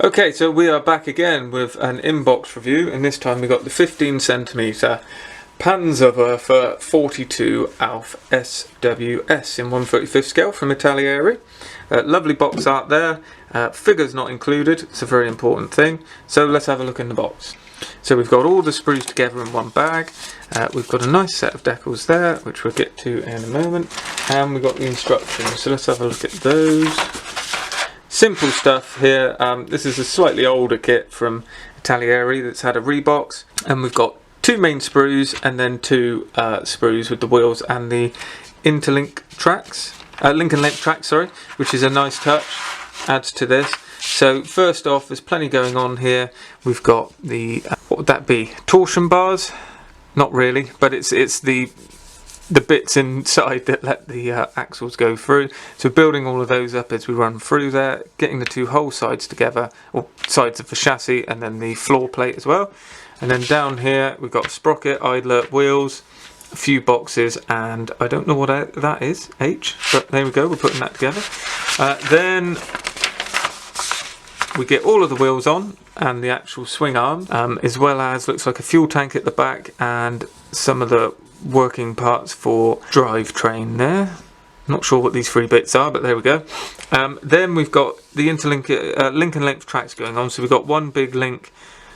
Okay, so we are back again with an inbox review, and this time we got the 15cm Panzerwerfer 42 auf sWS in 1/35 scale from Italeri. Lovely box art there. Figures not included, it's a very important thing. So let's have a look in the box. So we've got all the sprues together in one bag. We've got a nice set of decals there, which we'll get to in a moment. And we've got the instructions, so let's have a look at those. Simple stuff here. This is a slightly older kit from Italeri that's had a rebox, and we've got two main sprues and then two sprues with the wheels and the link and length tracks, sorry, which is a nice touch, adds to this. So first off, there's plenty going on here. We've got the what would that be? Torsion bars? Not really, but it's the bits inside that let the axles go through. So building all of those up as we run through there, getting the two whole sides together, or sides of the chassis, and then the floor plate as well. And then down here we've got sprocket, idler, wheels, a few boxes, and I don't know what that is, H, but there we go, we're putting that together. Then we get all of the wheels on and the actual swing arm, as well as looks like a fuel tank at the back and some of the working parts for drivetrain there. Not sure what these three bits are, but there we go. Then we've got the link and length tracks going on. So we've got one big length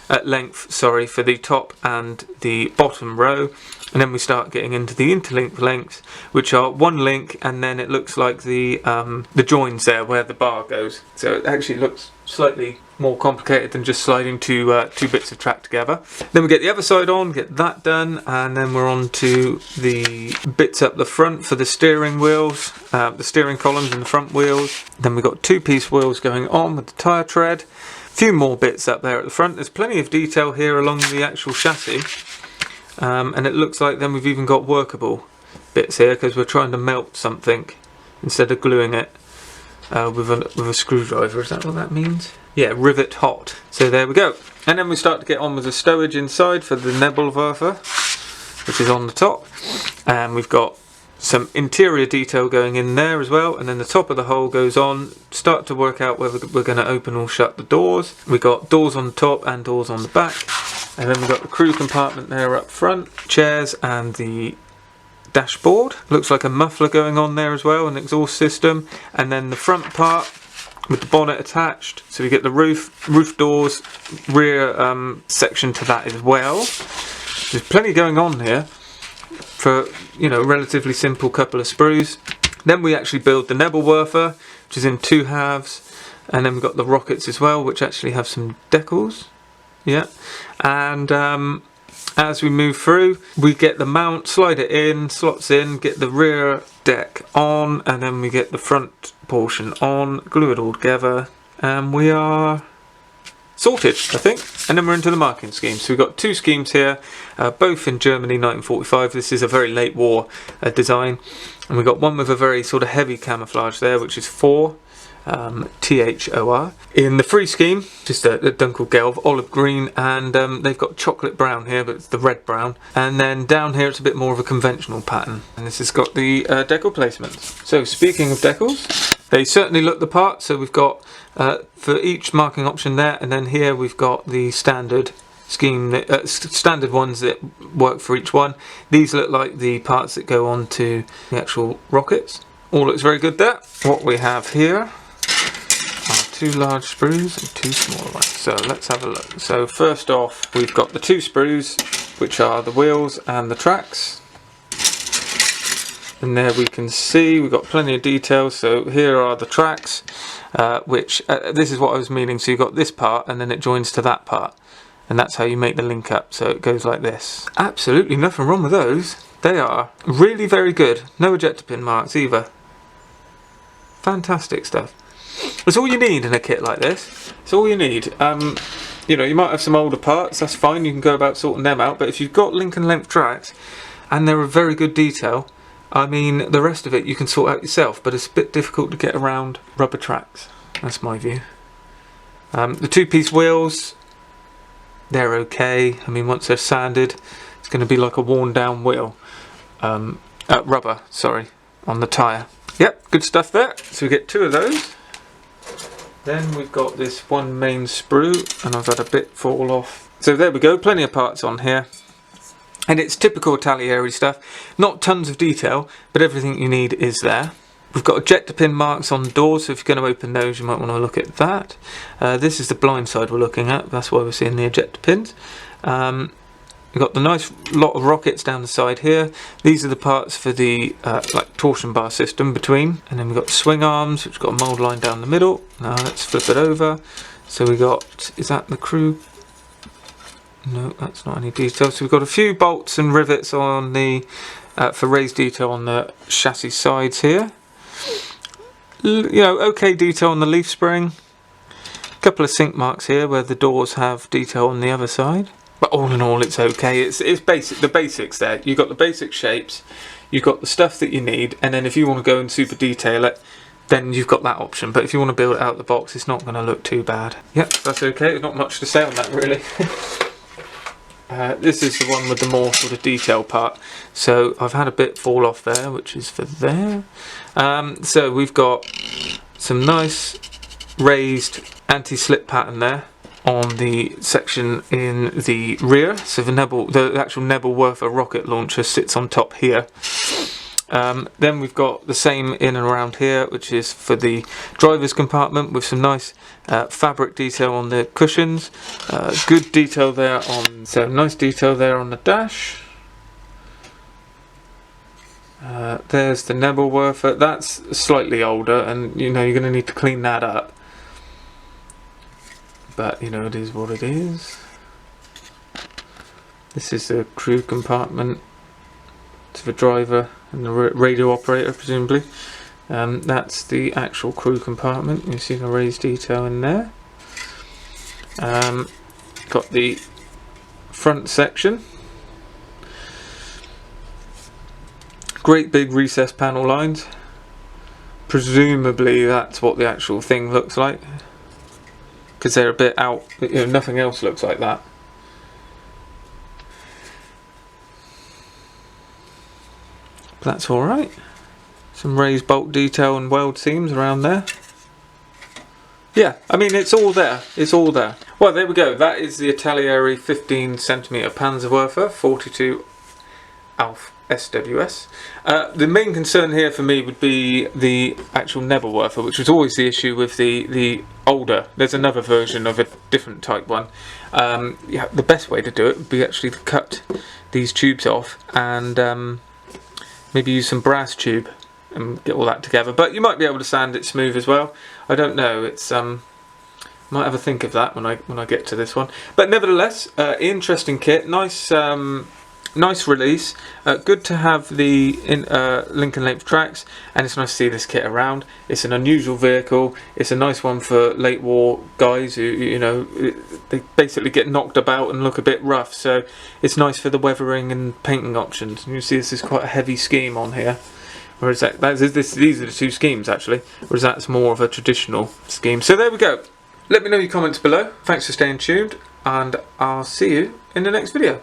for the top and the bottom row, and then we start getting into the interlink lengths, which are one link, and then it looks like the joins there where the bar goes. So it actually looks slightly more complicated than just sliding two bits of track together. Then we get the other side on, get that done, and then we're on to the bits up the front for the steering wheels, the steering columns and the front wheels. Then we've got two-piece wheels going on with the tyre tread. Few more bits up there at the front. There's plenty of detail here along the actual chassis, and it looks like then we've even got workable bits here because we're trying to melt something instead of gluing it with a screwdriver. Is that what that means? Yeah, rivet hot. So there we go. And then we start to get on with the stowage inside for the Panzerwerfer, which is on the top, and we've got some interior detail going in there as well, and then the top of the hole goes on. Start to work out whether we're going to open or shut the doors. We got doors on the top and doors on the back, and then we've got the crew compartment there up front, chairs and the dashboard. Looks like a muffler going on there as well, an exhaust system, and then the front part with the bonnet attached. So we get the roof doors, rear section to that as well. There's plenty going on here for, you know, relatively simple couple of sprues. Then we actually build the Panzerwerfer, which is in two halves, and then we've got the rockets as well, which actually have some decals. Yeah, and as we move through, we get the mount, slide it in, slots in, get the rear deck on, and then we get the front portion on, glue it all together, and we are sorted, I think. And then we're into the marking scheme. So we've got two schemes here, both in Germany 1945. This is a very late war design, and we've got one with a very sort of heavy camouflage there, which is 4 THOR. In the free scheme, just a Dunkelgelb, olive green, and they've got chocolate brown here, but it's the red brown. And then down here it's a bit more of a conventional pattern, and this has got the decal placements. So speaking of decals, they certainly look the part. So we've got for each marking option there, and then here we've got the standard scheme, standard ones that work for each one. These look like the parts that go on to the actual rockets. All looks very good there. What we have here are two large sprues and two small ones. So let's have a look. So first off, we've got the two sprues, which are the wheels and the tracks. And there we can see we've got plenty of detail. So here are the tracks, which this is what I was meaning. So you've got this part and then it joins to that part, and that's how you make the link up. So it goes like this. Absolutely nothing wrong with those. They are really very good. No ejector pin marks either. Fantastic stuff. That's all you need in a kit like this. It's all you need. You know, you might have some older parts, that's fine, you can go about sorting them out, but if you've got link and length tracks and they're of very good detail, I mean, the rest of it you can sort out yourself, but it's a bit difficult to get around rubber tracks. That's my view. The two-piece wheels, they're okay. I mean, once they're sanded, it's going to be like a worn-down wheel. Rubber, sorry, on the tyre. Yep, good stuff there. So we get two of those. Then we've got this one main sprue, and I've had a bit fall off. So there we go, plenty of parts on here. And it's typical Italeri stuff. Not tons of detail, but everything you need is there. We've got ejector pin marks on the doors, so if you're going to open those, you might want to look at that. This is the blind side we're looking at. That's why we're seeing the ejector pins. We've got the nice lot of rockets down the side here. These are the parts for the like torsion bar system between. And then we've got swing arms, which have got a mould line down the middle. Now let's flip it over. So we got, is that the crew? No, that's not any detail. So we've got a few bolts and rivets on the, for raised detail on the chassis sides here. You know, okay detail on the leaf spring. A couple of sink marks here where the doors have detail on the other side. But all in all, it's okay. It's basic. The basics there. You've got the basic shapes. You've got the stuff that you need. And then if you want to go and super detail it, then you've got that option. But if you want to build it out of the box, it's not going to look too bad. Yep, that's okay. There's not much to say on that, really. This is the one with the more sort of detail part. So I've had a bit fall off there, which is for there. So we've got some nice raised anti-slip pattern there on the section in the rear. So the actual Panzerwerfer rocket launcher sits on top here. Then we've got the same in and around here, which is for the driver's compartment with some nice fabric detail on the cushions. Good detail there on, so nice detail there on the dash. There's the Panzerwerfer. That's slightly older, and you know you're going to need to clean that up. But you know, it is what it is. This is the crew compartment. It's the driver and the radio operator, presumably. That's the actual crew compartment. You see the raised detail in there. Got the front section. Great big recessed panel lines. Presumably that's what the actual thing looks like, because they're a bit out, you know, nothing else looks like that. But that's alright. Some raised bolt detail and weld seams around there. Yeah, I mean, it's all there. It's all there. Well, there we go. That is the Italeri 15cm Panzerwerfer 42 auf sWS. The main concern here for me would be the actual Panzerwerfer, which was always the issue with the older. There's another version of a different type one. Yeah, the best way to do it would be actually to cut these tubes off and maybe use some brass tube and get all that together. But you might be able to sand it smooth as well. I don't know. It's might have a think of that when I get to this one. But nevertheless, interesting kit. Nice. Nice release, good to have the Lincoln length tracks, and it's nice to see this kit around. It's an unusual vehicle. It's a nice one for late war guys who, you know, they basically get knocked about and look a bit rough, so it's nice for the weathering and painting options. And you see this is quite a heavy scheme on here, whereas these are the two schemes actually, whereas that's more of a traditional scheme. So there we go. Let me know your comments below. Thanks for staying tuned, and I'll see you in the next video.